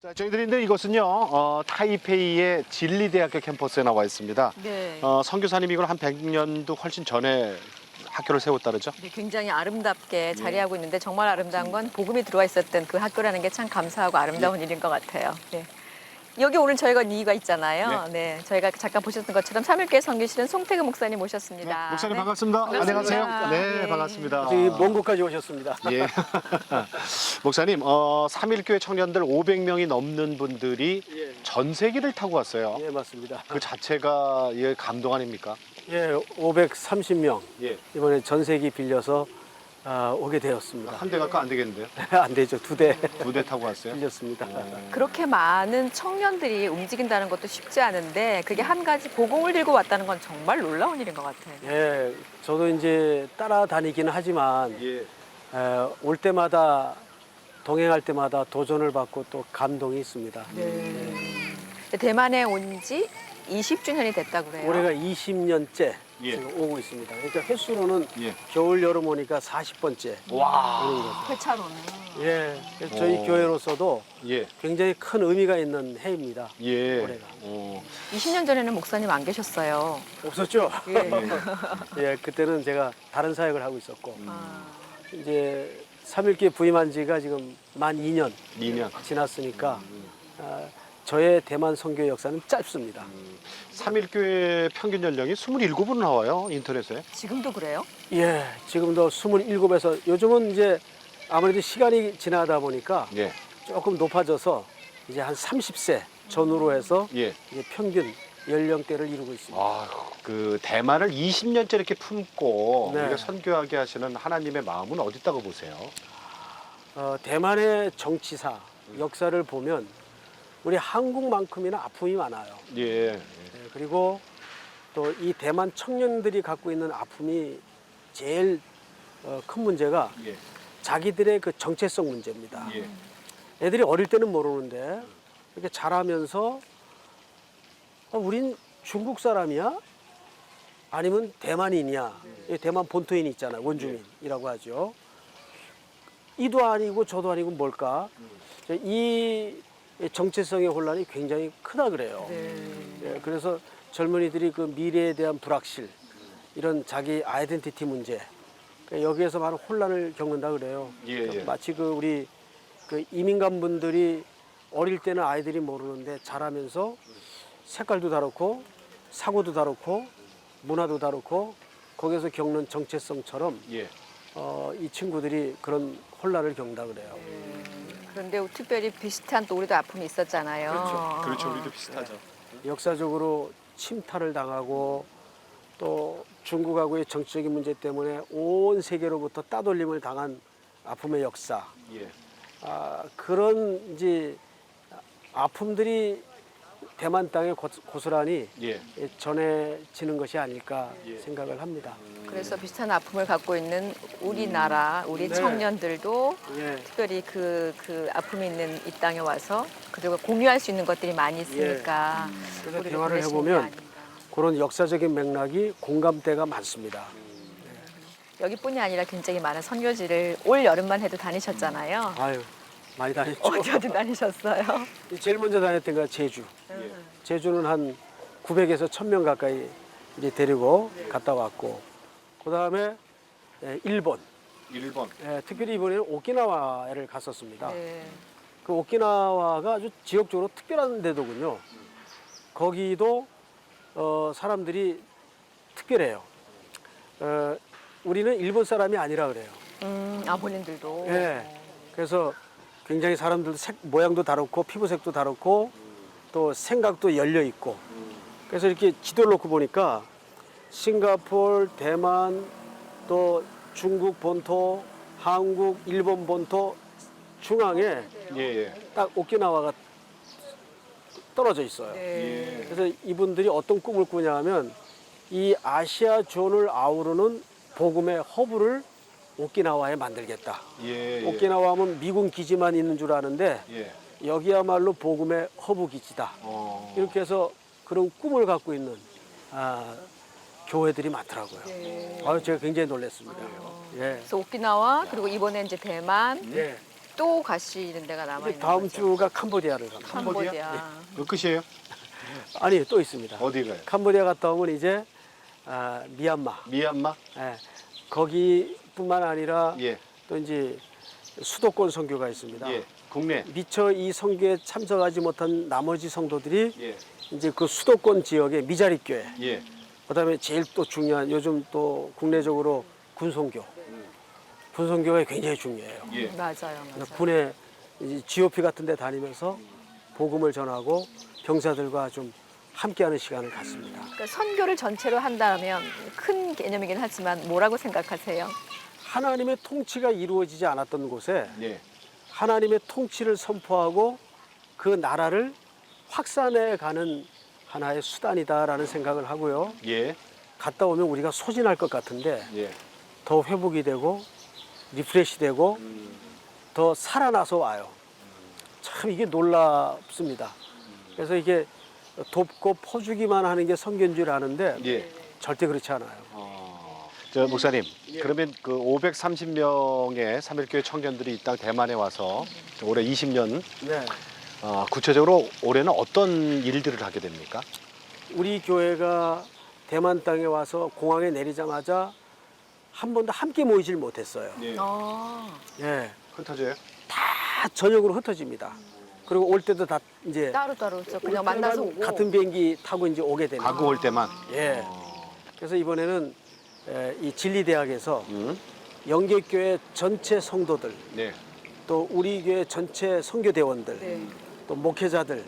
자, 저희들이 있는 이곳은요, 타이페이의 진리대학교 캠퍼스에 나와 있습니다. 네. 선교사님이건 한 100년도 훨씬 전에 학교를 세웠다 그러죠? 네, 굉장히 아름답게 자리하고 있는데 정말 아름다운 건 복음이 들어와 있었던 그 학교라는 게 참 감사하고 아름다운 일인 것 같아요. 네. 여기 오늘 저희가 이유가 있잖아요. 네. 저희가 잠깐 보셨던 것처럼 삼일교회 선교실은 송태근 목사님 모셨습니다. 목사님 네. 반갑습니다. 반갑습니다. 안녕하세요. 네, 예. 반갑습니다. 저기 먼 곳까지 오셨습니다. 예. 목사님, 삼일교회 청년들 500명이 넘는 분들이 예. 전세기를 타고 왔어요. 예, 맞습니다. 그 자체가 감동 아닙니까? 예, 530명 예. 이번에 전세기 빌려서 오게 되었습니다. 한 대 갖고 안 되겠는데요? 안 되죠, 2대 2대 타고 왔어요? 빌렸습니다. 그렇게 많은 청년들이 움직인다는 것도 쉽지 않은데 그게 한 가지 복음을 들고 왔다는 건 정말 놀라운 일인 것 같아요. 예, 저도 이제 따라다니기는 하지만 예. 올 때마다 동행할 때마다 도전을 받고 또 감동이 있습니다. 네. 대만에 온 지 20주년이 됐다고 그래요. 올해가 20년째 예. 지금 오고 있습니다. 그러니까 횟수로는 예. 겨울 여름 오니까 40번째 와. 오는 거죠. 회차로는. 예, 그래서 저희 오. 교회로서도 예. 굉장히 큰 의미가 있는 해입니다. 예. 올해가. 20년 전에는 목사님 안 계셨어요. 없었죠? 예. 예, 그때는 제가 다른 사역을 하고 있었고 아, 이제 3일교회 부임한 지가 지금 만 2년 2년. 지났으니까 저의 대만 선교 역사는 짧습니다. 삼일교회 평균 연령이 27은 나와요, 인터넷에. 지금도 그래요? 예, 지금도 27에서 요즘은 이제 아무래도 시간이 지나다 보니까 예. 조금 높아져서 이제 한 30세 전후로 해서 예. 이제 평균 연령대를 이루고 있습니다. 그 대만을 20년째 이렇게 품고 네. 우리가 선교하게 하시는 하나님의 마음은 어디 있다고 보세요? 대만의 정치사, 역사를 보면 우리 한국만큼이나 아픔이 많아요. 예. 네, 그리고 또 이 대만 청년들이 갖고 있는 아픔이 제일 큰 문제가 예. 자기들의 그 정체성 문제입니다. 예. 애들이 어릴 때는 모르는데 이렇게 자라면서 우린 중국 사람이야? 아니면 대만인이야? 대만 본토인 있잖아요. 원주민이라고 하죠. 이도 아니고 저도 아니고 뭘까? 이 정체성의 혼란이 굉장히 크다 그래요. 예, 그래서 젊은이들이 그 미래에 대한 불확실, 이런 자기 아이덴티티 문제, 여기에서 많은 혼란을 겪는다 그래요. 예. 마치 그 우리 그 이민간 분들이 어릴 때는 아이들이 모르는데 자라면서 색깔도 다르고 사고도 다르고 문화도 다르고 거기에서 겪는 정체성처럼 예. 이 친구들이 그런 혼란을 겪는다 그래요. 그런데 특별히 비슷한 또 우리도 아픔이 있었잖아요. 그렇죠. 우리도 비슷하죠. 역사적으로 침탈을 당하고 또 중국하고의 정치적인 문제 때문에 온 세계로부터 따돌림을 당한 아픔의 역사, 예. 그런 이제 아픔들이 대만 땅에 고스란히 예. 전해지는 것이 아닐까 예. 생각을 합니다. 그래서 비슷한 아픔을 갖고 있는 우리나라, 우리 네. 청년들도 예. 특별히 그 아픔이 있는 이 땅에 와서 그리고 공유할 수 있는 것들이 많이 있으니까 그래서 우리가 대화를 그러시는 게 해보면 아닌가. 그런 역사적인 맥락이 공감대가 많습니다. 여기뿐이 아니라 굉장히 많은 선교지를 올 여름만 해도 다니셨잖아요. 아유, 많이 다녔죠. 어디 어디 다니셨어요? 제일 먼저 다녔던 게 제주. 제주는 한 900에서 1000명 가까이 이제 데리고 갔다 왔고, 그 다음에 일본. 일본. 특별히 이번에는 오키나와를 갔었습니다. 네. 그 오키나와가 아주 지역적으로 특별한 데더군요. 거기도 사람들이 특별해요. 우리는 일본 사람이 아니라 그래요. 본인들도. 예. 그래서 굉장히 사람들도 모양도 다르고 피부색도 다르고 또 생각도 열려 있고. 그래서 이렇게 지도를 놓고 보니까 싱가포르, 대만, 또 중국 본토, 한국, 일본 본토 중앙에 예. 딱 오키나와가 떨어져 있어요. 네. 그래서 이분들이 어떤 꿈을 꾸냐 하면 이 아시아 존을 아우르는 복음의 허브를 오키나와에 만들겠다. 예. 오키나와 하면 미군 기지만 있는 줄 아는데 예. 여기야말로 복음의 허브 기지다. 이렇게 해서 그런 꿈을 갖고 있는 교회들이 많더라고요. 네. 제가 굉장히 놀랐습니다. 예. 그래서 오키나와 그리고 이번에 이제 대만 예. 또 가시는 데가 남아 이제 있는 다음 거죠? 주가 캄보디아를 갑니다. 캄보디아. 그 끝이에요? 아니 또 있습니다. 어디 가요? 캄보디아 갔다 오면 이제 미얀마. 미얀마? 예, 거기뿐만 아니라 예. 또 이제 수도권 선교가 있습니다. 예. 국내. 미처 이 선교에 참석하지 못한 나머지 성도들이 예. 이제 그 수도권 지역의 미자립 교회, 예. 그다음에 제일 또 중요한 요즘 또 국내적으로 군선교, 군선교가 굉장히 중요해요. 예. 맞아요. 그래서 군에 이 GOP 같은 데 다니면서 복음을 전하고 병사들과 좀 함께하는 시간을 갖습니다. 그러니까 선교를 전체로 한다면 큰 개념이긴 하지만 뭐라고 생각하세요? 하나님의 통치가 이루어지지 않았던 곳에 예. 하나님의 통치를 선포하고 그 나라를 확산해 가는 하나의 수단이다라는 생각을 하고요. 예. 갔다 오면 우리가 소진할 것 같은데 예. 더 회복이 되고 리프레시 되고 더 살아나서 와요. 참 이게 놀랍습니다. 그래서 이게 돕고 퍼주기만 하는 게 선교인 줄 아는데 예. 절대 그렇지 않아요. 저 목사님, 그러면 그 530명의 삼일교회 청년들이 이 땅 대만에 와서 올해 20년, 네. 구체적으로 올해는 어떤 일들을 하게 됩니까? 우리 교회가 대만 땅에 와서 공항에 내리자마자 한 번도 함께 모이질 못했어요. 예. 예. 흩어져요? 다 저녁으로 흩어집니다. 그리고 올 때도 다 이제 따로따로 그냥 올 때만 만나서 오고. 같은 비행기 타고 이제 오게 되는. 가고 올 때만. 예. 그래서 이번에는 이 진리대학에서 음. 영계교회 전체 성도들, 네. 또 우리 교회 전체 선교대원들, 네. 또 목회자들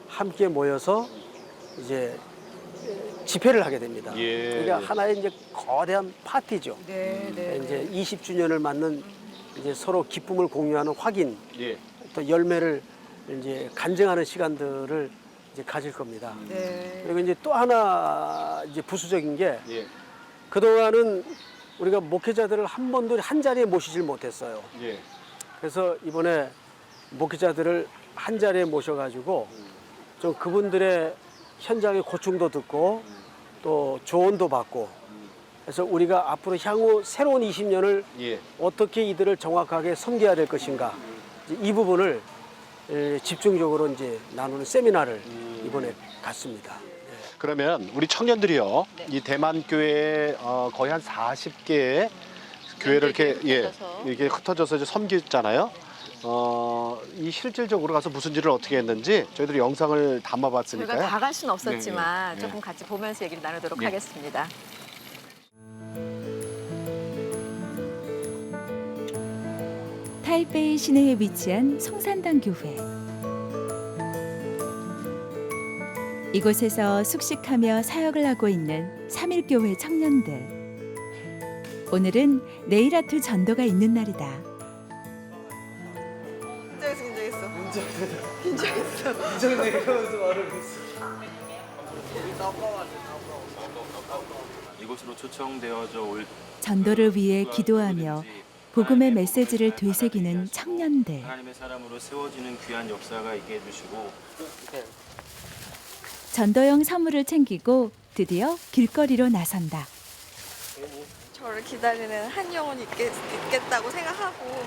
함께 모여서 이제 집회를 하게 됩니다. 예. 그러니까 하나의 이제 거대한 파티죠. 네, 네. 이제 20주년을 맞는 이제 서로 기쁨을 공유하는 확인, 예. 또 열매를 이제 간증하는 시간들을 이제 가질 겁니다. 네. 그리고 이제 또 하나 이제 부수적인 게 예. 그동안은 우리가 목회자들을 한 번도 한 자리에 모시질 못했어요. 예. 그래서 이번에 목회자들을 한 자리에 모셔가지고 좀 그분들의 현장의 고충도 듣고 또 조언도 받고 그래서 우리가 앞으로 향후 새로운 20년을 예. 어떻게 이들을 정확하게 섬겨야 될 것인가 이제 이 부분을 집중적으로 이제 나누는 세미나를 이번에 갖습니다. 그러면 우리 청년들이요, 이 대만 교회에 거의 한 40개의 교회를 이렇게 이렇게 흩어져서 이제 섬기잖아요. 이 실질적으로 가서 무슨 일을 어떻게 했는지 저희들이 영상을 담아봤으니까요. 저희가 다 갈 수는 없었지만 네, 네. 조금 같이 보면서 얘기를 나누도록 네. 하겠습니다. 타이베이 시내에 위치한 송산당 교회. 이곳에서 숙식하며 사역을 하고 있는 삼일교회 청년들. 오늘은 네일아트 전도가 있는 날이다. 이곳으로 초청되어져 올 전도를 위해 기도하며 복음의 메시지를 되새기는 청년들. 하나님의 사람으로 세워지는 귀한 역사가 있게 해주시고 전도용 선물을 챙기고 드디어 길거리로 나선다. 저를 기다리는 한 영혼이 있겠다고 생각하고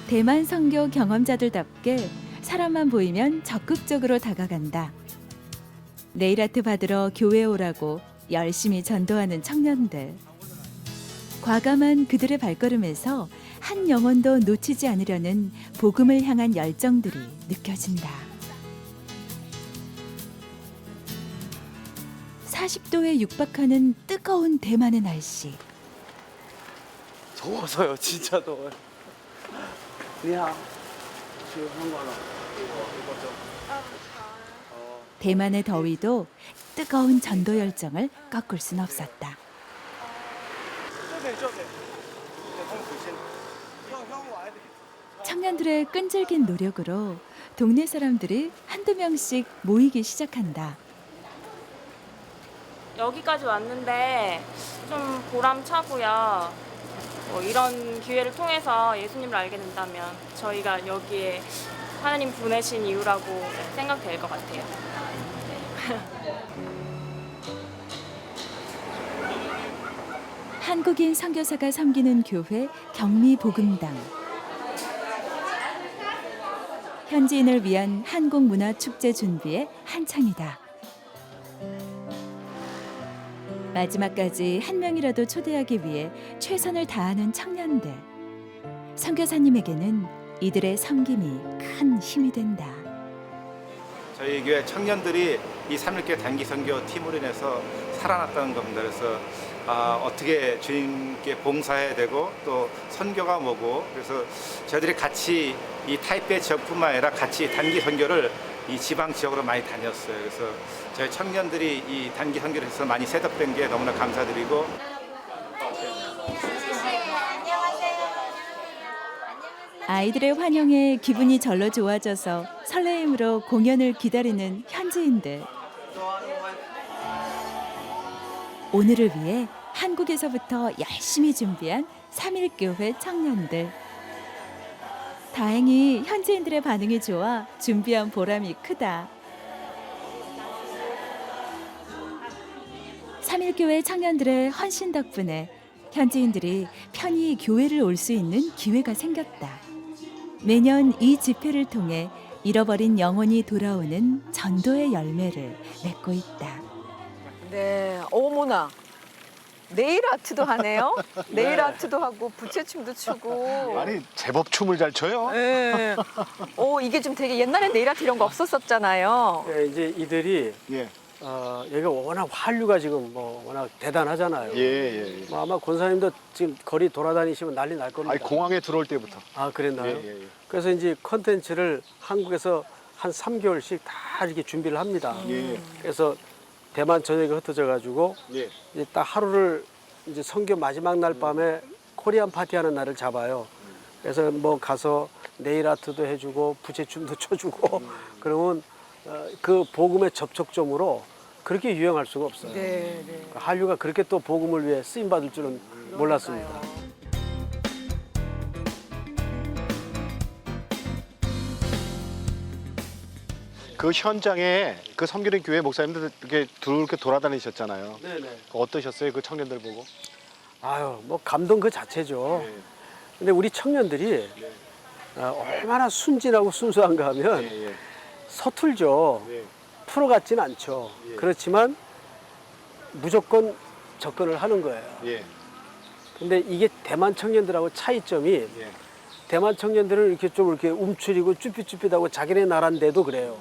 대만 선교 경험자들답게 사람만 보이면 적극적으로 다가간다. 네일아트 받으러 교회에 오라고 열심히 전도하는 청년들. 과감한 그들의 발걸음에서 한 영혼도 놓치지 않으려는 복음을 향한 열정들이 느껴진다. 40도에 육박하는 뜨거운 대만의 날씨. 더워서요, 진짜 더워요. 그냥 대만의 더위도 뜨거운 전도 열정을 꺾을 순 없었다. 청년들의 끈질긴 노력으로 동네 사람들이 한두 명씩 모이기 시작한다. 여기까지 왔는데 좀 보람차고요. 이런 기회를 통해서 예수님을 알게 된다면 저희가 여기에 하나님 보내신 이유라고 생각될 것 같아요. 한국인 선교사가 섬기는 교회 경미복음당. 현지인을 위한 한국문화축제 준비에 한창이다. 마지막까지 한 명이라도 초대하기 위해 최선을 다하는 청년들. 선교사님에게는 이들의 섬김이 큰 힘이 된다. 저희 교회 청년들이 이 3.1개 단기 선교 팀으로 인해서 살아났다는 겁니다. 그래서 어떻게 주님께 봉사해야 되고 또 선교가 뭐고, 그래서 저희들이 같이 이 타이페이 지역뿐만 아니라 같이 단기 선교를 이 지방 지역으로 많이 다녔어요. 그래서 저희 청년들이 이 단기 선교를 해서 많이 셋업된 게 너무나 감사드리고, 아이들의 환영에 기분이 절로 좋아져서 설레임으로 공연을 기다리는 현지인들. 오늘을 위해 한국에서부터 열심히 준비한 3.1교회 청년들. 다행히 현지인들의 반응이 좋아 준비한 보람이 크다. 3.1교회 청년들의 헌신 덕분에 현지인들이 편히 교회를 올 수 있는 기회가 생겼다. 매년 이 집회를 통해 잃어버린 영혼이 돌아오는 전도의 열매를 맺고 있다. 네, 어머나. 네일 아트도 하네요. 네일 아트도 하고 부채춤도 추고. 아니 제법 춤을 잘 춰요. 네. 이게 좀 되게 옛날에 네일 아트 이런 거 없었었잖아요. 예, 이제 이들이 예. 여기가 워낙 한류가 지금 뭐 워낙 대단하잖아요. 예. 뭐 아마 권사님도 지금 거리 돌아다니시면 난리 날 겁니다. 아니 공항에 들어올 때부터. 아, 그랬나요? 예. 그래서 이제 컨텐츠를 한국에서 한 3개월씩 다 이렇게 준비를 합니다. 예. 그래서 대만 전역에 흩어져 가지고 예. 이제 딱 하루를 이제 선교 마지막 날 밤에 코리안 파티하는 날을 잡아요. 그래서 뭐 가서 네일 아트도 해주고 부채춤도 춰주고 그러면 그 복음의 접촉점으로 그렇게 유행할 수가 없어요. 네. 한류가 그렇게 또 복음을 위해 쓰임 받을 줄은 몰랐습니다. 그 현장에 그 섬기는 교회 목사님들 이렇게 이렇게 돌아다니셨잖아요. 네네. 어떠셨어요? 그 청년들 보고? 아유, 뭐 감동 그 자체죠. 근데 우리 청년들이 얼마나 순진하고 순수한가 하면 예. 서툴죠. 예. 프로 같진 않죠. 예. 그렇지만 무조건 접근을 하는 거예요. 예. 근데 이게 대만 청년들하고 차이점이 예. 대만 청년들은 이렇게 좀 이렇게 움츠리고 쭈삣쭈삣하고 자기네 나라인데도 그래요.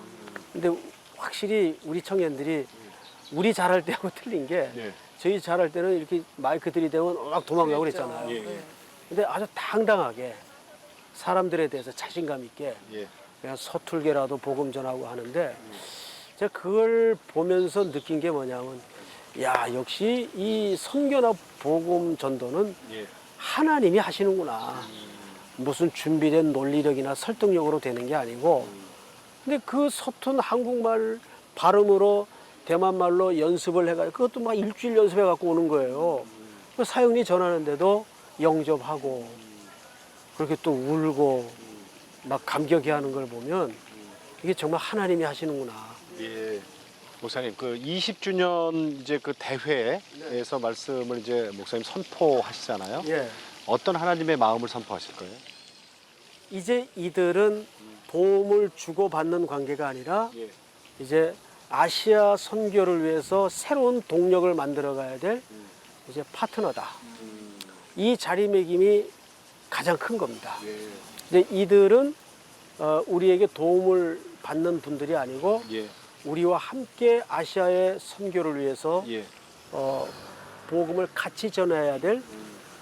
근데 확실히 우리 청년들이 우리 잘할 때하고 틀린 게 예. 저희 잘할 때는 이렇게 마이크 들이대면 막 도망가고 그랬잖아요. 예. 근데 아주 당당하게 사람들에 대해서 자신감 있게 예. 그냥 서툴게라도 복음 전하고 하는데 제가 그걸 보면서 느낀 게 뭐냐면 야, 역시 이 선교나 복음 전도는 예. 하나님이 하시는구나. 무슨 준비된 논리력이나 설득력으로 되는 게 아니고 근데 그 서툰 한국말 발음으로 대만말로 연습을 해가지고 그것도 막 일주일 연습해 갖고 오는 거예요. 그 사형리 전하는데도 영접하고 그렇게 또 울고 막 감격해 하는 걸 보면 이게 정말 하나님이 하시는구나. 예. 목사님 그 20주년 이제 그 대회에서 말씀을 이제 목사님 선포하시잖아요. 예. 어떤 하나님의 마음을 선포하실 거예요? 이제 이들은 도움을 주고받는 관계가 아니라 예. 이제 아시아 선교를 위해서 새로운 동력을 만들어 가야 될 이제 파트너다. 이 자리매김이 가장 큰 겁니다. 예. 이제 이들은 우리에게 도움을 받는 분들이 아니고 예. 우리와 함께 아시아의 선교를 위해서 예. 복음을 같이 전해야 될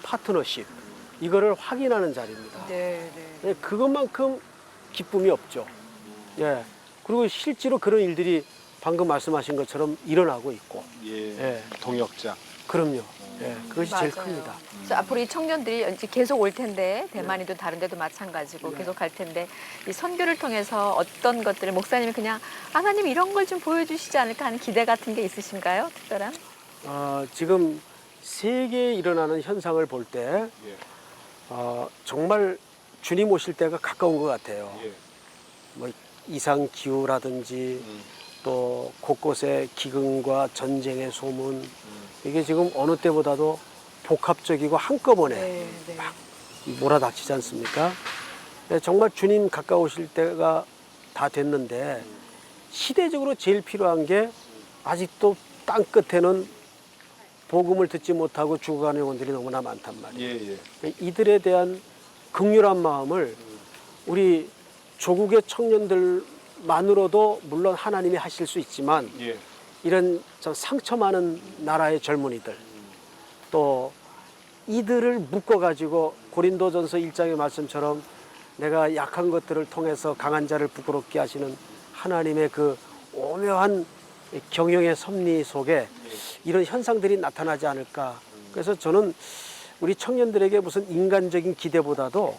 파트너십 이거를 확인하는 자리입니다. 네. 그것만큼 기쁨이 없죠. 예. 그리고 실제로 그런 일들이 방금 말씀하신 것처럼 일어나고 있고. 예. 예. 동역자. 그럼요. 예. 그것이 제일 맞아요. 큽니다. 그래서 앞으로 이 청년들이 이제 계속 올 텐데 대만이든 다른 데도 마찬가지고 계속 갈 텐데 이 선교를 통해서 어떤 것들을 목사님이 그냥 하나님 이런 걸 좀 보여주시지 않을까 하는 기대 같은 게 있으신가요? 특별한? 지금 세계에 일어나는 현상을 볼 때 예. 정말 주님 오실 때가 가까운 것 같아요. 예. 뭐 이상 기후라든지 또 곳곳에 기근과 전쟁의 소문 이게 지금 어느 때보다도 복합적이고 한꺼번에 네, 네. 막 몰아닥치지 않습니까? 네, 정말 주님 가까우실 때가 다 됐는데 시대적으로 제일 필요한 게 아직도 땅 끝에는 복음을 듣지 못하고 죽어가는 영혼들이 너무나 많단 말이에요. 이들에 대한 긍휼한 마음을 우리 조국의 청년들만으로도 물론 하나님이 하실 수 있지만 이런 저 상처 많은 나라의 젊은이들 또 이들을 묶어가지고 고린도전서 1장의 말씀처럼 내가 약한 것들을 통해서 강한 자를 부끄럽게 하시는 하나님의 그 오묘한 경영의 섭리 속에 이런 현상들이 나타나지 않을까. 그래서 저는 우리 청년들에게 무슨 인간적인 기대보다도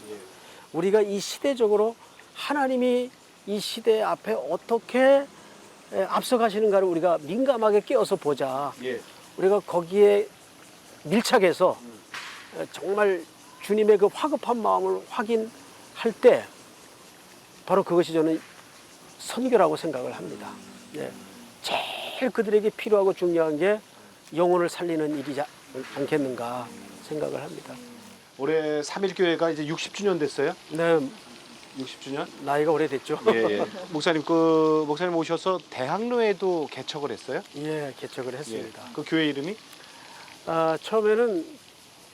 우리가 이 시대적으로 하나님이 이 시대 앞에 어떻게 앞서가시는가를 우리가 민감하게 깨어서 보자. 우리가 거기에 밀착해서 정말 주님의 그 화급한 마음을 확인할 때 바로 그것이 저는 선교라고 생각을 합니다. 제일 그들에게 필요하고 중요한 게 영혼을 살리는 일이지 않겠는가 생각을 합니다. 올해 3.1교회가 이제 60주년 됐어요. 네, 60주년? 나이가 오래됐죠. 예. 목사님 목사님 오셔서 대학로에도 개척을 했어요? 예, 개척을 했습니다. 그 교회 이름이? 처음에는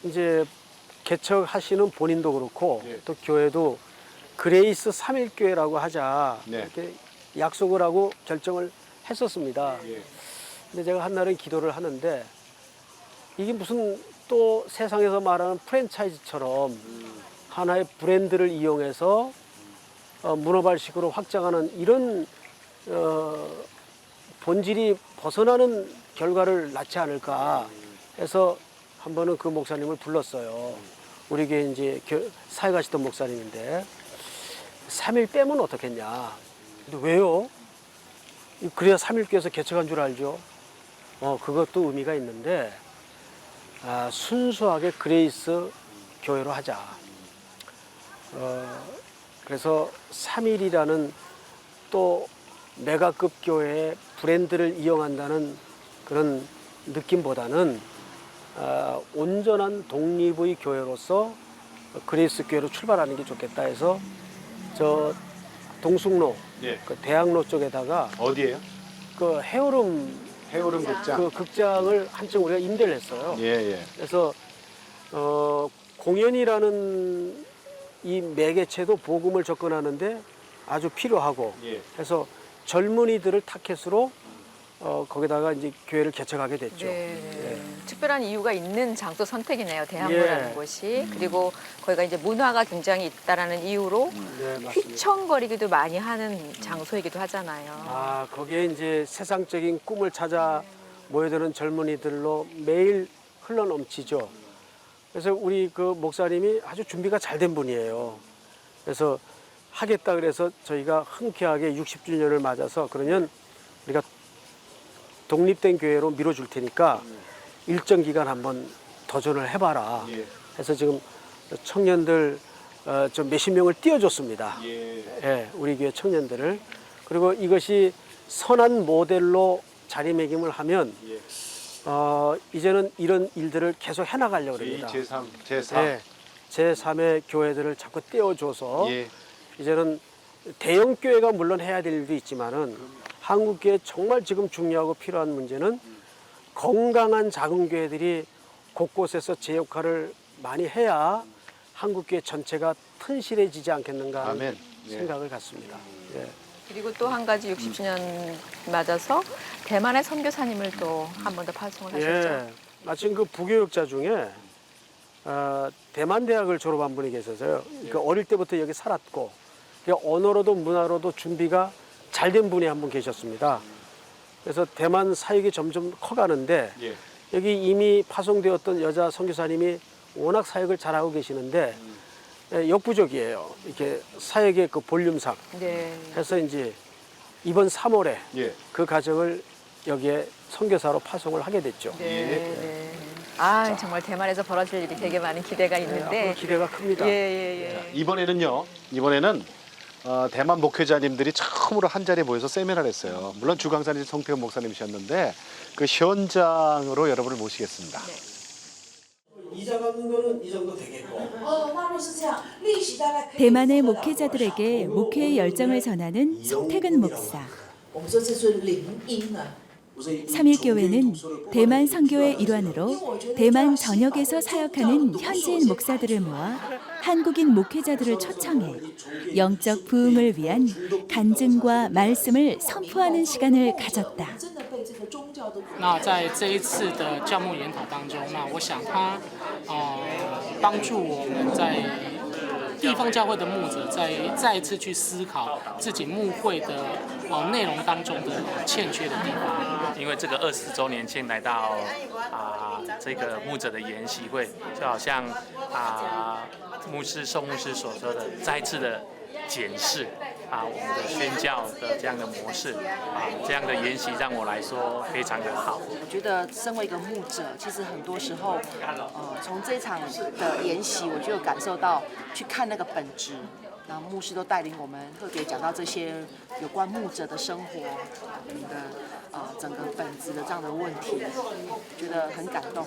이제 개척하시는 본인도 그렇고 또 교회도 그레이스 3.1교회라고 하자 이렇게 약속을 하고 결정을 했었습니다. 근데 제가 한날은 기도를 하는데 이게 무슨 또 세상에서 말하는 프랜차이즈처럼 하나의 브랜드를 이용해서 문어발식으로 확장하는 이런 본질이 벗어나는 결과를 낳지 않을까 해서 한 번은 그 목사님을 불렀어요. 우리 교회 이제 사회 가시던 목사님인데 3일 빼면 어떻겠냐. 근데 왜요? 그래야 3일교에서 개척한 줄 알죠. 그것도 의미가 있는데 순수하게 그레이스 교회로 하자. 그래서 3일이라는 또 메가급 교회의 브랜드를 이용한다는 그런 느낌보다는 온전한 독립의 교회로서 그레이스 교회로 출발하는 게 좋겠다 해서 저 동숭로 그 대학로 쪽에다가 어디예요? 그 해오름 극장. 그 극장을 한층 우리가 임대를 했어요. 그래서 공연이라는 이 매개체도 복음을 접근하는데 아주 필요하고 그래서 젊은이들을 타켓으로 거기다가 이제 교회를 개척하게 됐죠. 특별한 이유가 있는 장소 선택이네요. 대학로라는 곳이. 그리고 거기가 이제 문화가 굉장히 있다라는 이유로 휘청거리기도 많이 하는 장소이기도 하잖아요. 거기에 이제 세상적인 꿈을 찾아 모여드는 젊은이들로 매일 흘러넘치죠. 그래서 우리 그 목사님이 아주 준비가 잘 된 분이에요. 그래서 하겠다 그래서 저희가 흔쾌하게 60주년을 맞아서 그러면 우리가 독립된 교회로 밀어줄 테니까 일정 기간 한번 도전을 해봐라 해서 지금 청년들 좀 몇십 명을 띄워줬습니다. 우리 교회 청년들을. 그리고 이것이 선한 모델로 자리매김을 하면 이제는 이런 일들을 계속 해나가려고 합니다. 제2, 제3. 제3의 교회들을 자꾸 띄워줘서 이제는 대형 교회가 물론 해야 될 일도 있지만은 한국 교회 정말 지금 중요하고 필요한 문제는 건강한 작은 교회들이 곳곳에서 제 역할을 많이 해야 한국 교회 전체가 튼실해지지 않겠는가 하는 생각을 갖습니다. 그리고 또 한 가지 60주년 맞아서 대만의 선교사님을 또 한 번 더 파송을 하셨죠. 마침 그 부교육자 중에 대만 대학을 졸업한 분이 계셔서요. 그 어릴 때부터 여기 살았고 언어로도 문화로도 준비가 잘 된 분이 한 분 계셨습니다. 그래서 대만 사역이 점점 커가는데 여기 이미 파송되었던 여자 선교사님이 워낙 사역을 잘하고 계시는데 역부족이에요. 이렇게 사역의 그 볼륨상. 그래서 이제 이번 3월에 그 가정을 여기에 선교사로 파송을 하게 됐죠. 정말 대만에서 벌어질 일이 되게 많은 기대가 있는데 앞으로 기대가 큽니다. 이번에는 대만 목회자님들이 처음으로 한 자리에 모여서 세미나를 했어요. 물론 주강사님 성태훈 목사님이셨는데 그 현장으로 여러분을 모시겠습니다. 이자 갚는 거는 이 정도 되겠고. 대만의 목회자들에게 목회의 열정을 전하는 송태근 목사. 3.1교회는 대만 선교의 일환으로 대만 전역에서 사역하는 현지인 목사들을 모아 한국인 목회자들을 초청해 영적 부흥을 위한 간증과 말씀을 선포하는 시간을 가졌다. 那在这一次的教牧研讨当中，那我想他帮助我们在地方教会的牧者再一次去思考自己牧会的内容当中的欠缺的地方。因为这个24周年庆来到这个牧者的研习会，就好像宋牧师所说的，再次的检视我们的宣教的这样的模式这样的研习让我来说非常的好。我觉得身为一个牧者，其实很多时候，从这场的研习，我就有感受到去看那个本质。然后牧师都带领我们特别讲到这些有关牧者的生活，我们的整个本质的这样的问题，觉得很感动。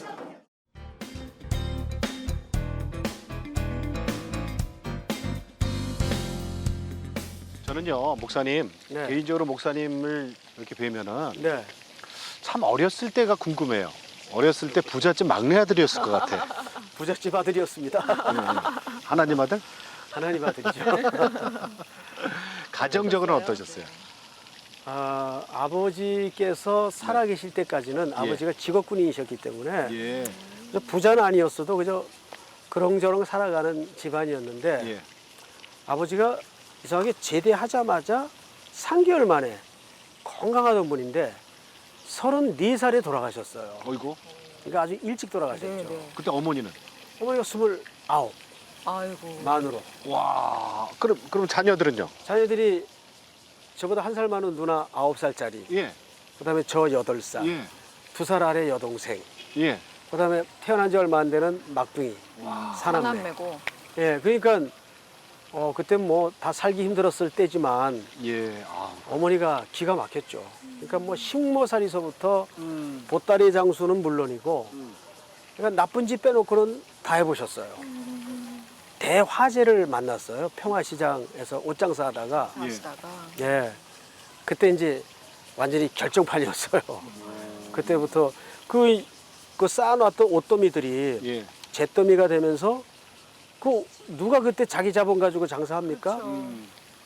저는요, 목사님, 네. 개인적으로 목사님을 이렇게 뵈면은 네. 참 어렸을 때가 궁금해요. 어렸을 때 부잣집 막내 아들이었을 것 같아. 부잣집 아들이었습니다. 하나님 아들? 하나님 아들이죠. 가정적으로는 어떠셨어요? 아버지께서 살아계실 때까지는 아버지가 직업군인이셨기 때문에 예. 부자는 아니었어도 그저 그렁저렁 살아가는 집안이었는데 예. 아버지가 이상하게 제대하자마자 3개월 만에 건강하던 분인데 34살에 돌아가셨어요. 어이구. 그러니까 아주 일찍 돌아가셨죠. 네. 그때 어머니는? 어머니가 29 아이고. 만으로. 와. 그럼 자녀들은요? 자녀들이 저보다 1살 많은 누나 9살짜리. 예. 그다음에 저 8살. 예. 2살 아래 여동생. 예. 그다음에 태어난 지 얼마 안 되는 막둥이. 사남매. 사남매고. 예, 그러니까 그때 뭐 다 살기 힘들었을 때지만 예. 어머니가 기가 막혔죠. 그러니까 뭐 식모살이서부터 보따리 장수는 물론이고, 그러니까 나쁜 짓 빼놓고는 다 해보셨어요. 대화재를 만났어요. 평화시장에서 옷장사 하다가. 하시다가. 예. 그때 이제 완전히 결정판이었어요. 그때부터 그 쌓아놨던 옷더미들이 예. 잿더미가 되면서 누가 그때 자기 자본 가지고 장사합니까?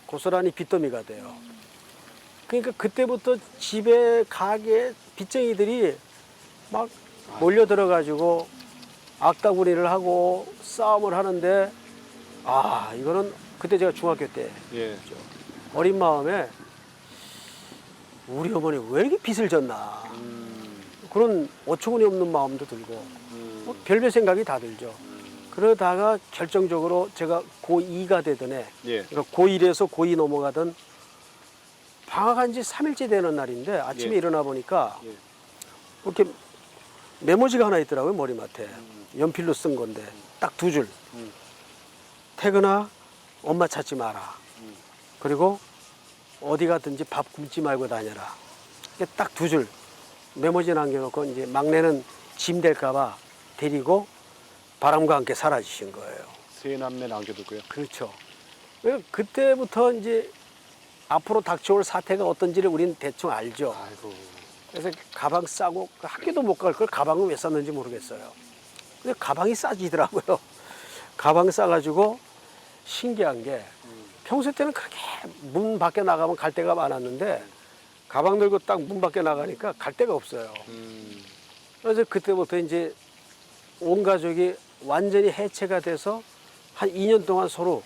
고스란히 빚더미가 돼요. 그러니까 그때부터 집에 가게 빚쟁이들이 막 몰려들어가지고 악다구리를 하고 싸움을 하는데 이거는 그때 제가 중학교 때 예. 어린 마음에 우리 어머니 왜 이렇게 빚을 졌나 그런 어처구니 없는 마음도 들고 뭐 별별 생각이 다 들죠. 그러다가 결정적으로 제가 고2가 되던 해, 예. 그러니까 고1에서 고2 넘어가던 방학한 지 3일째 되는 날인데 아침에 예. 일어나 보니까 예. 이렇게 메모지가 하나 있더라고요, 머리맡에. 연필로 쓴 건데 딱 2줄. 태근아, 엄마 찾지 마라. 그리고 어디 가든지 밥 굶지 말고 다녀라. 이게 딱 2줄. 메모지 남겨놓고 이제 막내는 짐 될까 봐 데리고 바람과 함께 사라지신 거예요. 세 남매 남겨두고요. 그렇죠. 그때부터 이제 앞으로 닥쳐올 사태가 어떤지를 우리는 대충 알죠. 아이고. 그래서 가방 싸고 학교도 못 갈 걸 가방을 왜 쌌는지 모르겠어요. 근데 가방이 싸지더라고요. 가방 싸가지고 신기한 게 평소 때는 그렇게 문 밖에 나가면 갈 데가 많았는데 가방 들고 딱 문 밖에 나가니까 갈 데가 없어요. 그래서 그때부터 이제 온 가족이 완전히 해체가 돼서 한 2년 동안 서로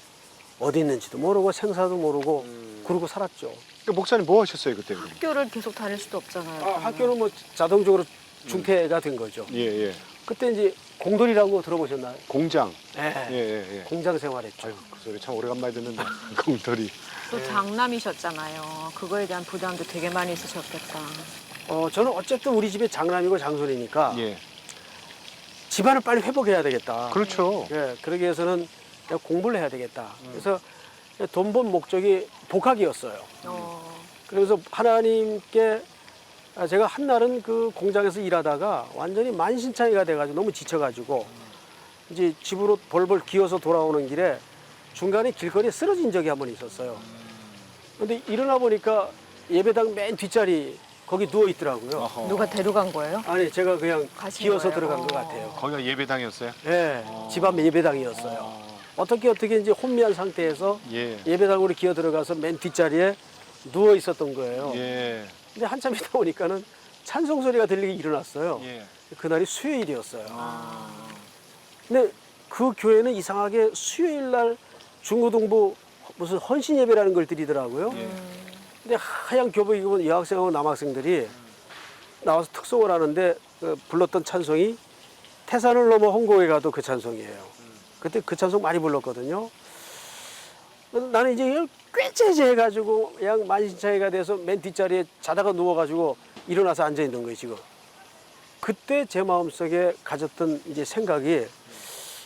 어디 있는지도 모르고 생사도 모르고 그러고 살았죠. 목사님 뭐 하셨어요 그때? 학교를 계속 다닐 수도 없잖아요. 학교는 뭐 자동적으로 중퇴가 된 거죠. 예. 그때 이제 공돌이라고 들어보셨나요? 공장. 네. 예. 공장 생활했죠. 아유, 그 소리 참 오래간만에 듣는데. 공돌이. 또 장남이셨잖아요. 그거에 대한 부담도 되게 많이 있으셨겠다. 저는 어쨌든 우리 집에 장남이고 장손이니까 예. 집안을 빨리 회복해야 되겠다. 그렇죠. 예, 그러기 위해서는 내가 공부를 해야 되겠다. 그래서 돈 번 목적이 복학이었어요. 그래서 하나님께 제가 한날은 그 공장에서 일하다가 완전히 만신창이가 돼가지고 너무 지쳐가지고 이제 집으로 벌벌 기어서 돌아오는 길에 중간에 길거리에 쓰러진 적이 한 번 있었어요. 근데 일어나 보니까 예배당 맨 뒷자리 거기 누워 있더라고요. 누가 데려간 거예요? 아니 제가 그냥 가신 기어서 거예요? 들어간 것 같아요. 거기가 예배당이었어요? 예, 집 앞 예배당이었어요. 어떻게 이제 혼미한 상태에서 예. 예배당으로 기어 들어가서 맨 뒷자리에 누워 있었던 거예요. 예. 근데 한참 있다 보니까는 찬송 소리가 들리게 일어났어요. 예. 그날이 수요일이었어요. 근데 그 교회는 이상하게 수요일 날 중고등부 무슨 헌신 예배라는 걸 드리더라고요. 근데 하얀 교복 입은 여학생하고 남학생들이 나와서 특송을 하는데 불렀던 찬송이 태산을 넘어 홍고에 가도 그 찬송이에요. 그때 그 찬송 많이 불렀거든요. 나는 이제 이걸 꾀째재해가지고 그냥 만신창이가 돼서 맨 뒷자리에 자다가 누워가지고 일어나서 앉아 있는 거예요 지금. 그때 제 마음속에 가졌던 이제 생각이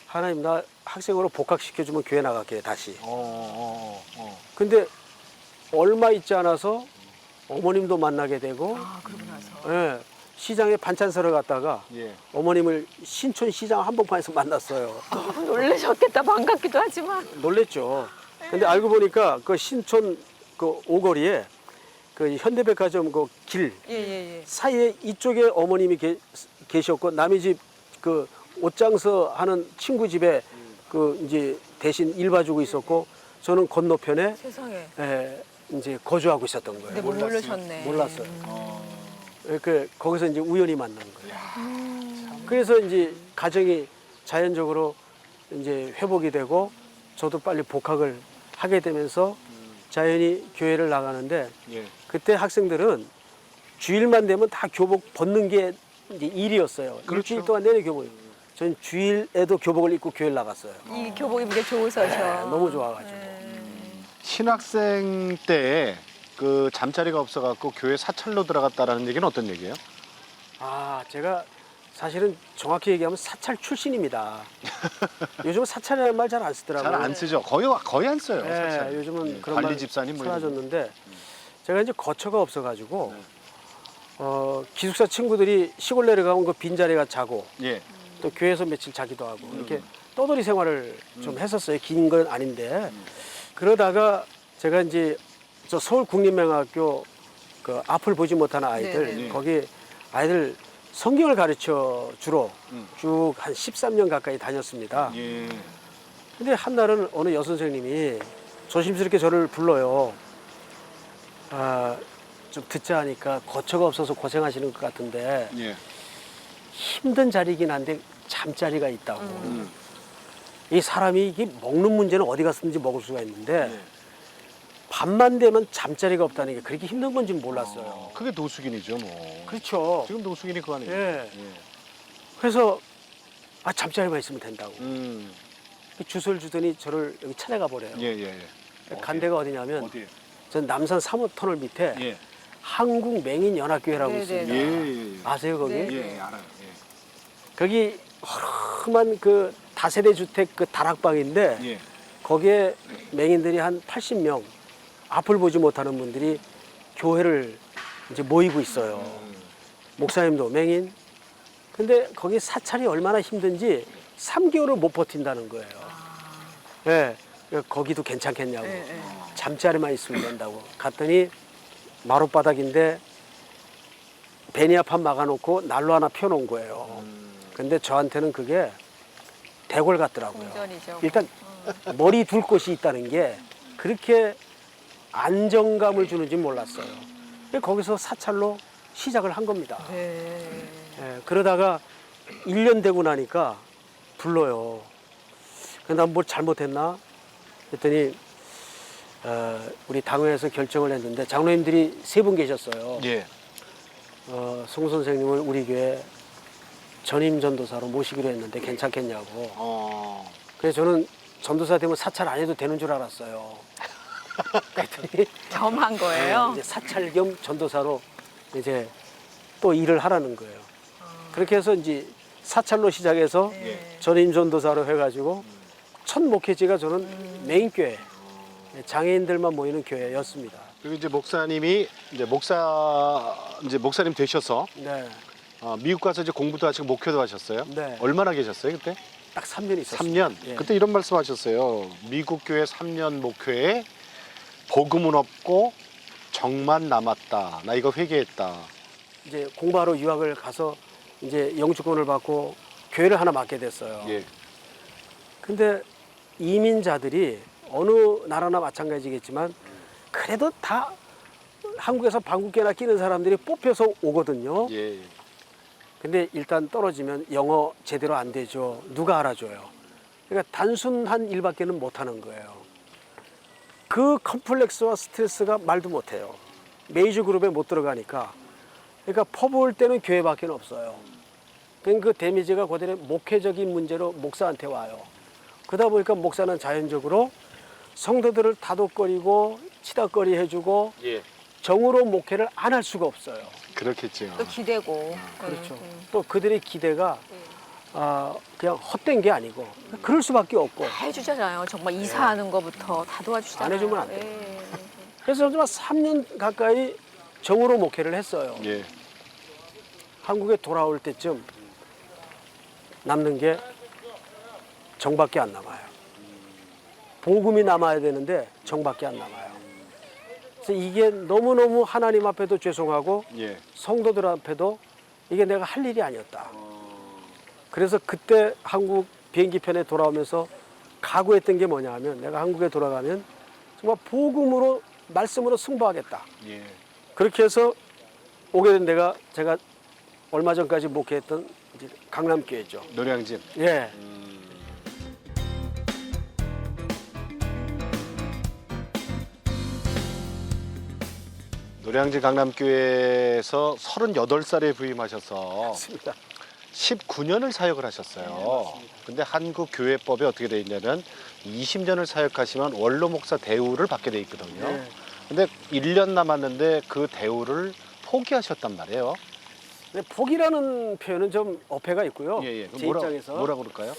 하나님 나 학생으로 복학시켜주면 교회 나갈게 다시. 근데 얼마 있지 않아서 어머님도 만나게 되고 그러고 나서. 예, 시장에 반찬 사러 갔다가 예. 어머님을 신촌 시장 한복판에서 만났어요. 놀라셨겠다. 반갑기도 하지만. 놀랬죠. 근데 알고 보니까 그 신촌 그 오거리에 그 현대백화점 그 길 예. 사이에 이쪽에 어머님이 계셨고 남의 집 그 옷장서 하는 친구 집에 그 이제 대신 일 봐주고 있었고 저는 건너편에 세상에. 이제 거주하고 있었던 거예요. 근데 모르셨네. 몰랐어요. 그 거기서 이제 우연히 만난 거예요. 그래서 이제 가정이 자연적으로 이제 회복이 되고 저도 빨리 복학을 하게 되면서 자연히 교회를 나가는데 예. 그때 학생들은 주일만 되면 다 교복 벗는 게 이제 일이었어요. 그렇죠. 일주일 동안 내내 교복이에요. 저는 주일에도 교복을 입고 교회를 나갔어요. 이 교복 입는 게 좋으셔서. 너무 좋아가지고. 신학생 때 그 잠자리가 없어갖고 교회 사찰로 들어갔다라는 얘기는 어떤 얘기예요? 아, 제가 사실은 정확히 얘기하면 사찰 출신입니다. 요즘은 사찰이라는 말 잘 안 쓰더라고요. 잘 안 쓰죠. 거의 안 써요. 네, 사찰. 요즘은 예, 그런 관리 말 집사님 뭐 이런 사라졌는데 제가 이제 거처가 없어가지고 기숙사 친구들이 시골 내려가면 그 빈자리가 자고 거. 예. 또 교회에서 며칠 자기도 하고 이렇게 떠돌이 생활을 좀 했었어요. 긴 건 아닌데 그러다가 제가 이제 저 서울국립명학교 그 앞을 보지 못하는 아이들 네네. 거기 아이들 성경을 가르쳐 주로 쭉 한 13년 가까이 다녔습니다. 예. 근데 한날은 어느 여선생님이 조심스럽게 저를 불러요. 아, 좀 듣자 하니까 거처가 없어서 고생하시는 것 같은데 예. 힘든 자리이긴 한데 잠자리가 있다고. 이 사람이 이게 먹는 문제는 어디 갔든지 먹을 수가 있는데 밤만 되면 잠자리가 없다는 게 그렇게 힘든 건지 몰랐어요. 그게 노숙인이죠, 뭐. 그렇죠. 지금 노숙인이 그거 아니에요? 예. 그래서 아 잠자리만 있으면 된다고. 주소를 주더니 저를 여기 찾아가 버려요. 예. 간 데가 어디냐면 어디에? 전 남산 3호 터널 밑에 예. 한국맹인연합교회라고 네네네. 있습니다. 예. 아세요 거기? 네. 예, 알아요. 거기 허름한 그 다세대 주택 그 다락방인데 예. 거기에 맹인들이 한 80명 앞을 보지 못하는 분들이 교회를 이제 모이고 있어요. 목사님도 맹인. 근데 거기 사찰이 얼마나 힘든지 3개월을 못 버틴다는 거예요. 예. 거기도 괜찮겠냐고. 잠자리만 있으면 된다고. 갔더니 마룻바닥인데 베니아판 막아놓고 난로 하나 펴놓은 거예요. 근데 저한테는 그게 대궐 같더라고요. 궁전이죠. 일단 머리 둘 곳이 있다는 게 그렇게 안정감을 주는지 몰랐어요. 거기서 사찰로 시작을 한 겁니다. 예, 그러다가 1년 되고 나니까 불러요. 근데 난 뭘 잘못했나? 그랬더니 우리 당회에서 결정을 했는데 장로님들이 3분 계셨어요. 예. 송 선생님을 우리 교회 전임 전도사로 모시기로 했는데 괜찮겠냐고. 그래서 저는 전도사 되면 사찰 안 해도 되는 줄 알았어요. 그랬더니 겸한 거예요. 이제 사찰 겸 전도사로 이제 또 일을 하라는 거예요. 그렇게 해서 이제 사찰로 시작해서 전임 전도사로 해가지고 첫 목회지가 저는 메인교회, 장애인들만 모이는 교회였습니다. 그리고 이제 목사님이 이제 목사님 되셔서 네. 미국 가서 이제 공부도 하시고 목회도 하셨어요. 네. 얼마나 계셨어요 그때? 딱 3년 있었어요. 3년. 예. 그때 이런 말씀하셨어요. 미국 교회 3년 목회에 복음은 없고 정만 남았다. 나 이거 회개했다. 이제 공부하러 유학을 가서 이제 영주권을 받고 교회를 하나 맡게 됐어요. 예. 근데 이민자들이 어느 나라나 마찬가지겠지만 그래도 다 한국에서 방국계나 끼는 사람들이 뽑혀서 오거든요. 예. 근데 일단 떨어지면 영어 제대로 안 되죠. 누가 알아줘요. 그러니까 단순한 일밖에는 못 하는 거예요. 그 컴플렉스와 스트레스가 말도 못 해요. 메이저 그룹에 못 들어가니까. 그러니까 퍼부을 때는 교회밖에 없어요. 그러니까 그 데미지가 그대로 목회적인 문제로 목사한테 와요. 그러다 보니까 목사는 자연적으로 성도들을 다독거리고 치닫거리 해주고 예. 정으로 목회를 안 할 수가 없어요. 그렇겠죠. 또 기대고. 그렇죠. 또 그들의 기대가 그냥 헛된 게 아니고 그럴 수밖에 없고. 다 해주잖아요. 정말 이사하는 거부터 다 도와주시잖아요. 안 해주면 안 돼요. 예. 그래서 정말 3년 가까이 정으로 목회를 했어요. 예. 한국에 돌아올 때쯤 남는 게 정밖에 안 남아요. 복음이 남아야 되는데 정밖에 안 남아요. 그래서 이게 너무너무 하나님 앞에도 죄송하고 예. 성도들 앞에도 이게 내가 할 일이 아니었다. 그래서 그때 한국 비행기편에 돌아오면서 각오했던 게 뭐냐 하면 내가 한국에 돌아가면 정말 복음으로 말씀으로 승부하겠다. 예. 그렇게 해서 오게 된 제가 얼마 전까지 목회했던 이제 강남교회죠. 노량진. 예. 노량진 강남교회에서 38살에 부임하셔서 맞습니다. 19년을 사역을 하셨어요. 근데 한국 교회법에 어떻게 돼 있냐면 20년을 사역하시면 원로 목사 대우를 받게 돼 있거든요. 네. 근데 1년 남았는데 그 대우를 포기하셨단 말이에요. 근데 복이라는 표현은 좀 어폐가 있고요. 예, 예. 제 뭐라, 입장에서 뭐라고 그럴까요?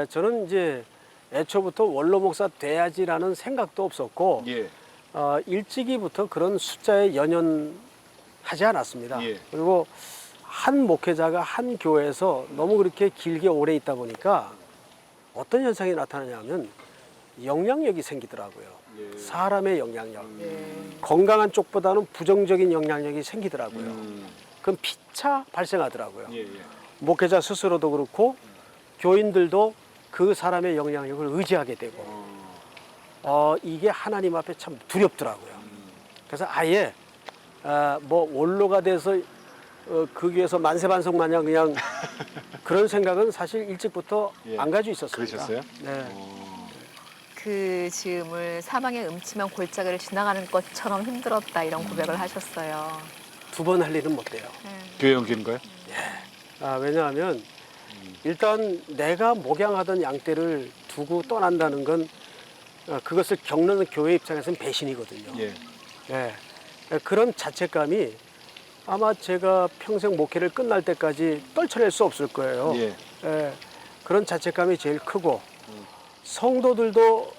저는 이제 애초부터 원로 목사 돼야지라는 생각도 없었고 예. 일찍이부터 그런 숫자에 연연하지 않았습니다. 예. 그리고 한 목회자가 한 교회에서 너무 그렇게 길게 오래 있다 보니까 어떤 현상이 나타나냐면 영향력이 생기더라고요. 예. 사람의 영향력. 건강한 쪽보다는 부정적인 영향력이 생기더라고요. 그럼 피차 발생하더라고요. 예, 예. 목회자 스스로도 그렇고 교인들도 그 사람의 영향력을 의지하게 되고 이게 하나님 앞에 참 두렵더라고요. 그래서 아예 뭐 원로가 돼서 그 교회에서 만세반석 마냥 그냥 그런 생각은 사실 일찍부터 예. 안 가지고 있었습니다. 그러셨어요? 네. 그 즈음을 사방의 음침한 골짜기를 지나가는 것처럼 힘들었다 이런 고백을 하셨어요. 2번 할 일은 못 돼요. 교회 옮기는 거요? 왜냐하면 일단 내가 목양하던 양떼를 두고 떠난다는 건 그것을 겪는 교회 입장에서는 배신이거든요. 예. 예. 그런 자책감이 아마 제가 평생 목회를 끝날 때까지 떨쳐낼 수 없을 거예요. 예. 예. 그런 자책감이 제일 크고 성도들도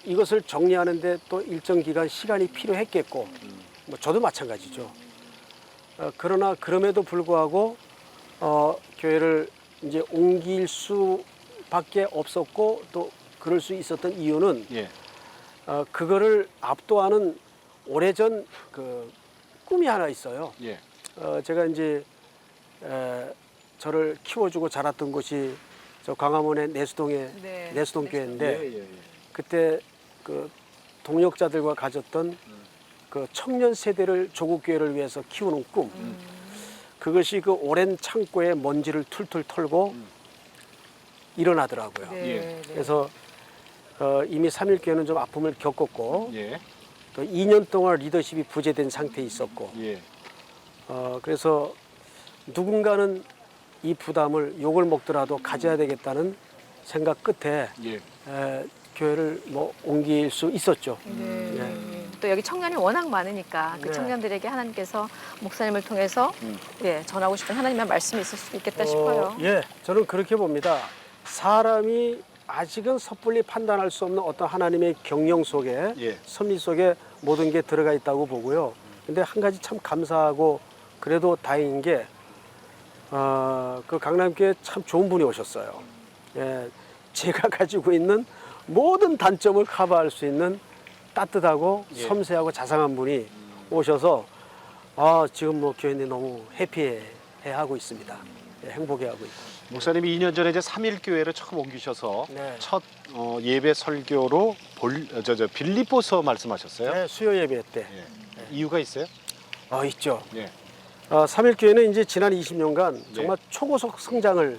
이것을 정리하는데 또 일정 기간 시간이 필요했겠고 뭐 저도 마찬가지죠. 그러나 그럼에도 불구하고 교회를 이제 옮길 수밖에 없었고 또 그럴 수 있었던 이유는 예. 그거를 압도하는 오래전 그 꿈이 하나 있어요. 예. 제가 이제 저를 키워주고 자랐던 곳이 저 광화문의 내수동의 네. 내수동 교회인데 예, 예, 예. 그때 그 동역자들과 가졌던 그 청년 세대를 조국 교회를 위해서 키우는 꿈. 그것이 그 오랜 창고에 먼지를 툴툴 털고 일어나더라고요. 네. 그래서 이미 3.1교회는 좀 아픔을 겪었고 예. 또 2년 동안 리더십이 부재된 상태에 있었고 예. 그래서 누군가는 이 부담을 욕을 먹더라도 가져야 되겠다는 생각 끝에 예. 교회를 뭐 옮길 수 있었죠. 예. 또 여기 청년이 워낙 많으니까 그 네. 청년들에게 하나님께서 목사님을 통해서 예, 전하고 싶은 하나님의 말씀이 있을 수도 있겠다 싶어요. 예, 저는 그렇게 봅니다. 사람이 아직은 섣불리 판단할 수 없는 어떤 하나님의 경영 속에 예. 섭리 속에 모든 게 들어가 있다고 보고요. 근데 한 가지 참 감사하고 그래도 다행인 게 그 강남교회 참 좋은 분이 오셨어요. 예, 제가 가지고 있는 모든 단점을 커버할 수 있는 따뜻하고 예. 섬세하고 자상한 분이 오셔서 지금 뭐 교인들이 너무 해피해하고 있습니다. 예, 행복해하고 있고. 목사님이 2년 전에 이제 3.1교회를 처음 옮기셔서 네. 첫 예배 설교로 빌립보서 말씀하셨어요. 네, 수요 예배 때. 이유가 있어요? 있죠. 예. 3.1교회는 이제 지난 20년간 네. 정말 초고속 성장을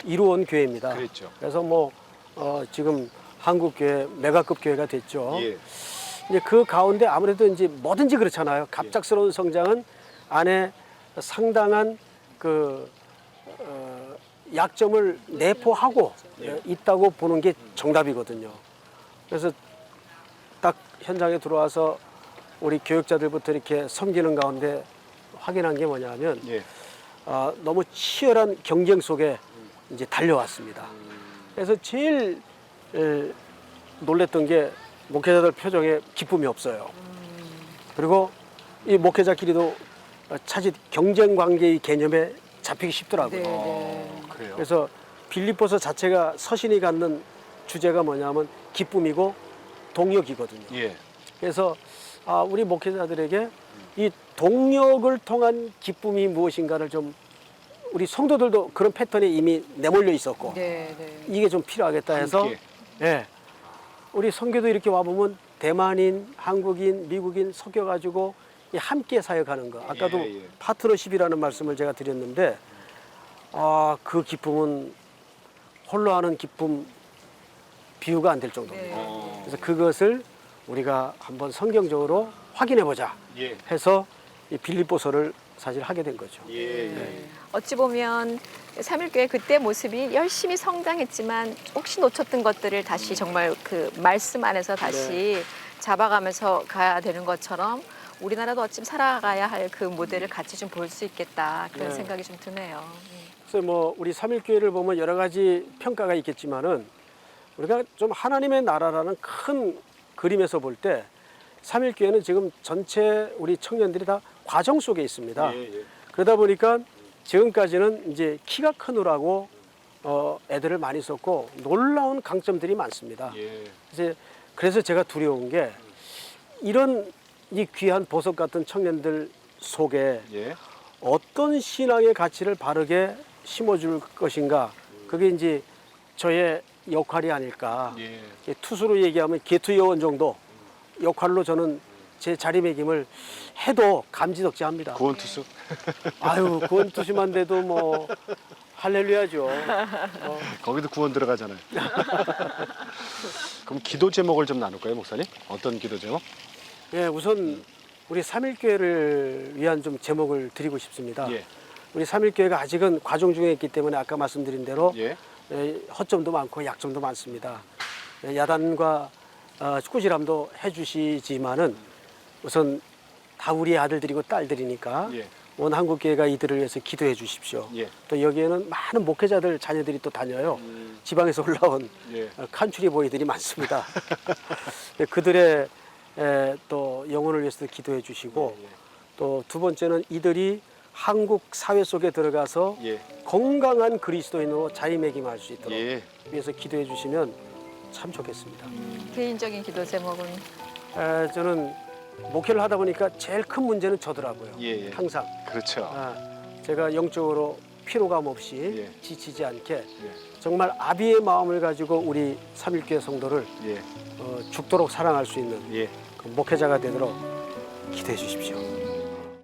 이루어온 교회입니다. 그랬죠. 그래서 뭐 지금 한국교회 메가급 교회가 됐죠. 예. 이제 그 가운데 아무래도 이제 뭐든지 그렇잖아요. 갑작스러운 성장은 안에 상당한 그 약점을 내포하고 있다고 보는 게 정답이거든요. 그래서 딱 현장에 들어와서 우리 교육자들부터 이렇게 섬기는 가운데 확인한 게 뭐냐면 예. 너무 치열한 경쟁 속에 이제 달려왔습니다. 그래서 제일 놀랬던 게 목회자들 표정에 기쁨이 없어요. 그리고 이 목회자끼리도 차지 경쟁 관계의 개념에 잡히기 쉽더라고요. 그래요. 그래서 빌립보서 자체가 서신이 갖는 주제가 뭐냐면 기쁨이고 동력이거든요. 예. 그래서 우리 목회자들에게 이 동력을 통한 기쁨이 무엇인가를 좀 우리 성도들도 그런 패턴에 이미 내몰려 있었고 이게 좀 필요하겠다 해서 함께. 예, 우리 선교도 이렇게 와보면 대만인, 한국인, 미국인 섞여가지고 이 함께 사역하는 거. 아까도 예. 파트너십이라는 말씀을 제가 드렸는데 그 기쁨은 홀로 하는 기쁨 비유가 안 될 정도입니다. 그래서 그것을 우리가 한번 성경적으로 확인해 보자 예. 해서 이 빌립보서를 사실 하게 된 거죠. 예. 어찌 보면 3.1교회 그때 모습이 열심히 성장했지만 혹시 놓쳤던 것들을 다시 정말 그 말씀 안에서 다시 잡아가면서 가야 되는 것처럼 우리나라도 어찌 살아가야 할 그 모델을 같이 좀 볼 수 있겠다 그런 네. 생각이 좀 드네요. 그래서 뭐 우리 3.1교회를 보면 여러 가지 평가가 있겠지만은 우리가 좀 하나님의 나라라는 큰 그림에서 볼 때 3.1교회는 지금 전체 우리 청년들이 다 과정 속에 있습니다. 그러다 보니까 지금까지는 이제 키가 크느라고 애들을 많이 썼고 놀라운 강점들이 많습니다. 그래서 제가 두려운 게 이런 이 귀한 보석 같은 청년들 속에 어떤 신앙의 가치를 바르게 심어줄 것인가, 그게 이제 저의 역할이 아닐까. 투수로 얘기하면 개투 요원 정도 역할로 저는 제 자리매김을 해도 감지덕지합니다. 구원투수? 아유, 구원투수만 돼도 뭐 할렐루야죠. 거기도 구원 들어가잖아요. 그럼 기도 제목을 좀 나눌까요, 목사님? 어떤 기도 제목? 예, 우선 우리 3.1교회를 위한 좀 제목을 드리고 싶습니다. 우리 3.1교회가 아직은 과정 중에 있기 때문에 아까 말씀드린 대로 허점도 많고 약점도 많습니다. 야단과 꾸지람도 해주시지만은 우선 다 우리 아들들이고 딸들이니까 온 한국교회가 이들을 위해서 기도해 주십시오. 또 여기에는 많은 목회자들 자녀들이 또 다녀요. 지방에서 올라온 칸츄리 보이들이 많습니다. 그들의 또 영혼을 위해서도 기도해 주시고 또 두 번째는 이들이 한국 사회 속에 들어가서 건강한 그리스도인으로 자리매김할 수 있도록 위해서 기도해 주시면 참 좋겠습니다. 개인적인 기도 제목은 저는 목회를 하다 보니까 제일 큰 문제는 저더라고요. 항상. 그렇죠. 제가 영적으로 피로감 없이 지치지 않게 정말 아비의 마음을 가지고 우리 3.1교회 성도를 죽도록 사랑할 수 있는 그 목회자가 되도록 기도해 주십시오.